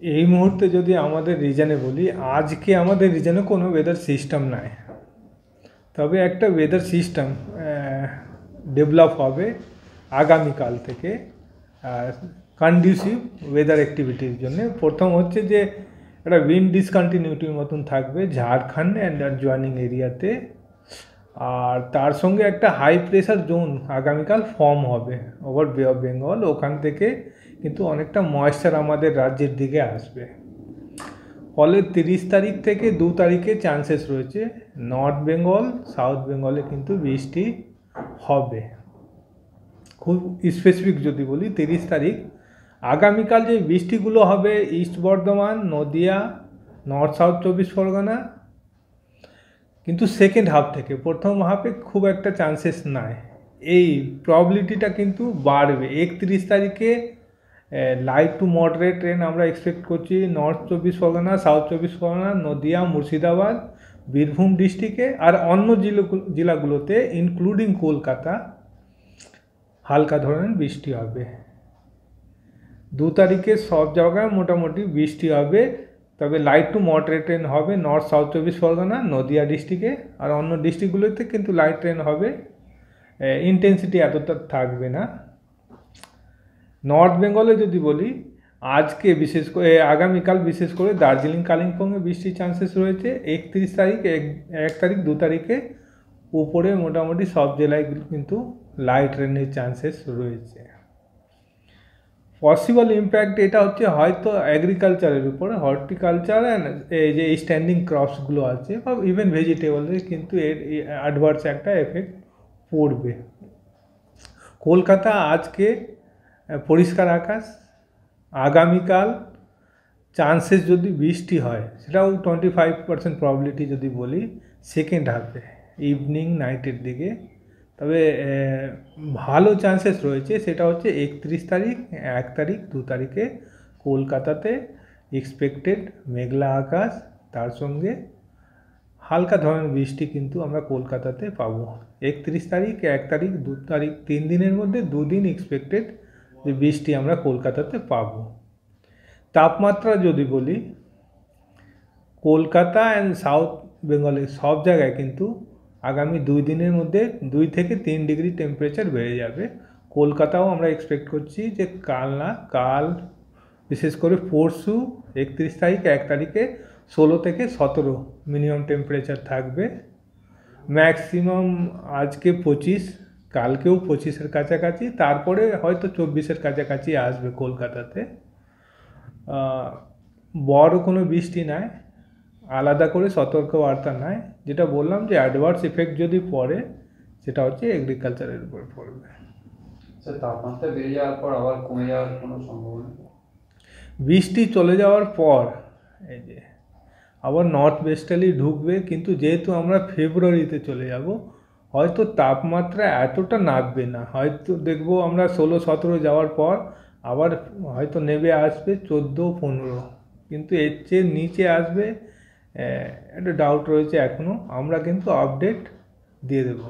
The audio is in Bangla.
এই মুহূর্তে যদি আমাদের রিজনে বলি, আজকে আমাদের রিজনে কোনো ওয়েদার সিস্টেম নাই, তবে একটা ওয়েদার সিস্টেম ডেভেলপ হবে আগামীকাল থেকে কন্ডিউসিভ ওয়েদার অ্যাক্টিভিটির জন্য। প্রথম হচ্ছে যে একটা উইন্ড ডিসকন্টিনিউটির মতন থাকবে ঝাড়খণ্ড অ্যান্ড জয়েনিং এরিয়াতে, আর তার সঙ্গে একটা হাই প্রেশার জোন আগামীকাল ফর্ম হবে ওভার বে অফ বেঙ্গল। ওখান থেকে কিন্তু অনেকটা ময়েশ্চার আমাদের রাজ্যের দিকে আসবে, ফলে 30 তারিখ থেকে 2 তারিখে চান্সেস রয়েছে নর্থ বেঙ্গল সাউথ বেঙ্গলে কিন্তু বৃষ্টি হবে। খুব স্পেসিফিক যদি বলি 30 তারিখ আগামীকাল যে বৃষ্টিগুলো হবে east Bardhaman, Nadia, north south 24 Pargana, কিন্তু সেকেন্ড হাফ থেকে প্রথম হাফে খুব একটা চান্সেস নাই। এই প্রবাবিলিটিটা কিন্তু বাড়বে। 31 তারিখে লাইট টু মডারেট রেন আমরা এক্সপেক্ট করছি নর্থ 24 পরগনা, সাউথ 24 পরগনা, নদিয়া, মুর্শিদাবাদ, বীরভূম ডিস্ট্রিক্টে, আর অন্য জেলাগুলোতে ইনক্লুডিং কলকাতা হালকা ধরনের বৃষ্টি হবে। 2 তারিখে সব জায়গায় মোটামুটি বৃষ্টি হবে, তবে লাইট টু মডারেট রেন হবে নর্থ সাউথ 24 পরগনা, নদিয়া ডিস্ট্রিক্টে, আর অন্য ডিস্ট্রিক্টগুলোতে কিন্তু লাইট রেন হবে, ইন্টেন্সিটি এতটা থাকবে না। নর্থ বেঙ্গলে যদি বলি আজকে বিশেষ করে আগামীকাল বিশেষ করে দার্জিলিং কালিম্পংয়ে বৃষ্টির চান্সেস রয়েছে। 31 তারিখ 1 তারিখ 2 তারিখে উপরে মোটামুটি সব জেলায় কিন্তু লাইট রেনের চান্সেস রয়েছে। পসিবল ইম্প্যাক্ট এটা হচ্ছে হয়তো এগ্রিকালচারের উপরে, হর্টিকালচার অ্যান্ড এই যে স্ট্যান্ডিং ক্রপসগুলো আছে বা ইভেন ভেজিটেবলের কিন্তু এর অ্যাডভার্স একটা এফেক্ট পড়বে। কলকাতা আজকে পরিষ্কার আকাশ, আগামীকাল চান্সেস যদি বৃষ্টি হয় সেটাও 25% প্রবাবিলিটি যদি বলি সেকেন্ড হাফে ইভিনিং নাইটের দিকে, তবে ভালো চান্সেস রয়েছে সেটা হচ্ছে 31 তারিখ 1 তারিখ 2 তারিখে কলকাতাতে এক্সপেক্টেড মেঘলা আকাশ, তার সঙ্গে হালকা ধরনের বৃষ্টি কিন্তু আমরা কলকাতাতে পাবো। 31 তারিখ 1 তারিখ 2 তারিখ 3 দিনের মধ্যে 2 দিন এক্সপেক্টেড যে বৃষ্টি আমরা কলকাতাতে পাবো। তাপমাত্রা যদি বলি কলকাতা অ্যান্ড সাউথ বেঙ্গলে সব জায়গায় কিন্তু আগামী 2 দিনের মধ্যে 2 থেকে 3 ডিগ্রি টেম্পারেচার বেড়ে যাবে। কলকাতাও আমরা এক্সপেক্ট করছি যে কাল বিশেষ করে পরশু 31 তারিখ 1 তারিখে 16 থেকে 17 মিনিমাম টেম্পারেচার থাকবে, ম্যাক্সিমাম আজকে 25, কালকেও 25-এর কাছাকাছি, তারপরে হয়তো 24-এর কাছাকাছি আসবে কলকাতাতে। বড় কোনো বৃষ্টি নাই, আলাদা করে সতর্কবার্তা নাই, যেটা বললাম যে অ্যাডভার্স ইফেক্ট যদি পড়ে সেটা হচ্ছে এগ্রিকালচারের উপর পড়বে। তাপমাত্রা বেড়ে যাওয়ার পর আবার কমে যাওয়ার কোনো সম্ভাবনা? বৃষ্টি চলে যাওয়ার পর এই যে আবার নর্থ ওয়েস্টার্লি ঢুকবে, কিন্তু যেহেতু আমরা ফেব্রুয়ারিতে চলে যাব হয়তো তাপমাত্রা এতটা নামবে না, হয়তো দেখবো আমরা 16-17 যাওয়ার পর আবার হয়তো নেমে আসবে 14-15, কিন্তু এর চেয়ে নিচে আসবে একটা ডাউট রয়েছে এখনও, আমরা কিন্তু আপডেট দিয়ে দেবো।